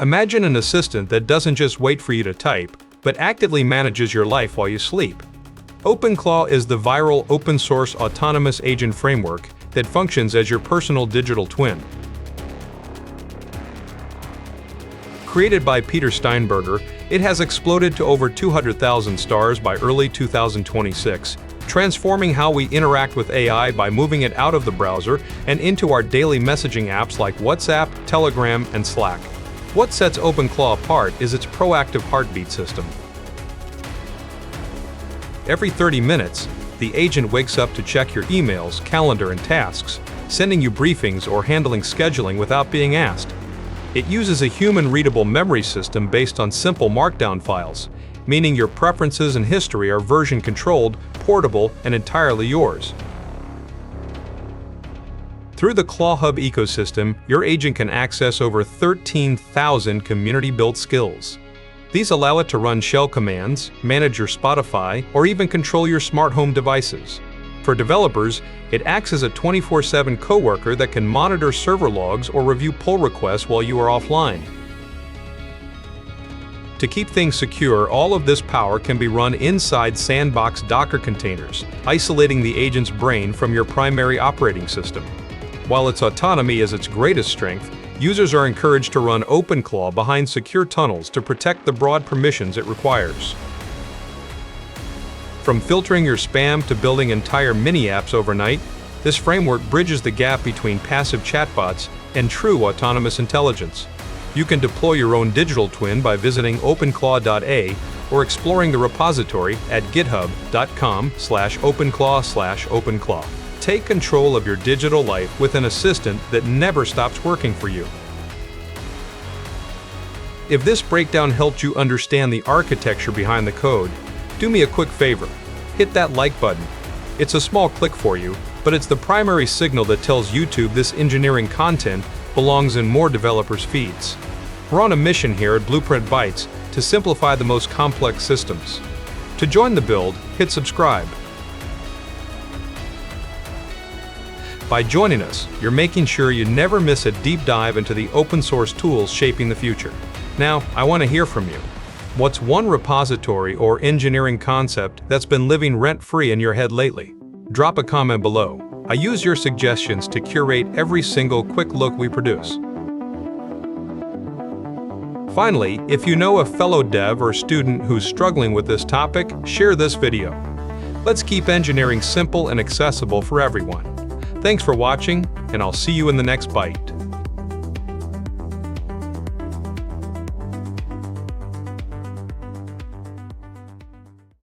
Imagine an assistant that doesn't just wait for you to type, but actively manages your life while you sleep. OpenClaw is the viral open-source autonomous agent framework that functions as your personal digital twin. Created by Peter Steinberger, it has exploded to over 200,000 stars by early 2026, transforming how we interact with AI by moving it out of the browser and into our daily messaging apps like WhatsApp, Telegram, and Slack. What sets OpenClaw apart is its proactive heartbeat system. Every 30 minutes, the agent wakes up to check your emails, calendar, and tasks, sending you briefings or handling scheduling without being asked. It uses a human-readable memory system based on simple markdown files, meaning your preferences and history are version-controlled, portable, and entirely yours. Through the ClawHub ecosystem, your agent can access over 13,000 community-built skills. These allow it to run shell commands, manage your Spotify, or even control your smart home devices. For developers, it acts as a 24/7 coworker that can monitor server logs or review pull requests while you are offline. To keep things secure, all of this power can be run inside sandbox Docker containers, isolating the agent's brain from your primary operating system. While its autonomy is its greatest strength, users are encouraged to run OpenClaw behind secure tunnels to protect the broad permissions it requires. From filtering your spam to building entire mini-apps overnight, this framework bridges the gap between passive chatbots and true autonomous intelligence. You can deploy your own digital twin by visiting openclaw.a or exploring the repository at github.com/openclaw/openclaw. Take control of your digital life with an assistant that never stops working for you. If this breakdown helped you understand the architecture behind the code, do me a quick favor. Hit that like button. It's a small click for you, but it's the primary signal that tells YouTube this engineering content belongs in more developers' feeds. We're on a mission here at Blueprint Bytes to simplify the most complex systems. To join the build, hit subscribe. By joining us, you're making sure you never miss a deep dive into the open source tools shaping the future. Now, I want to hear from you. What's one repository or engineering concept that's been living rent-free in your head lately? Drop a comment below. I use your suggestions to curate every single quick look we produce. Finally, if you know a fellow dev or student who's struggling with this topic, share this video. Let's keep engineering simple and accessible for everyone. Thanks for watching, and I'll see you in the next bite.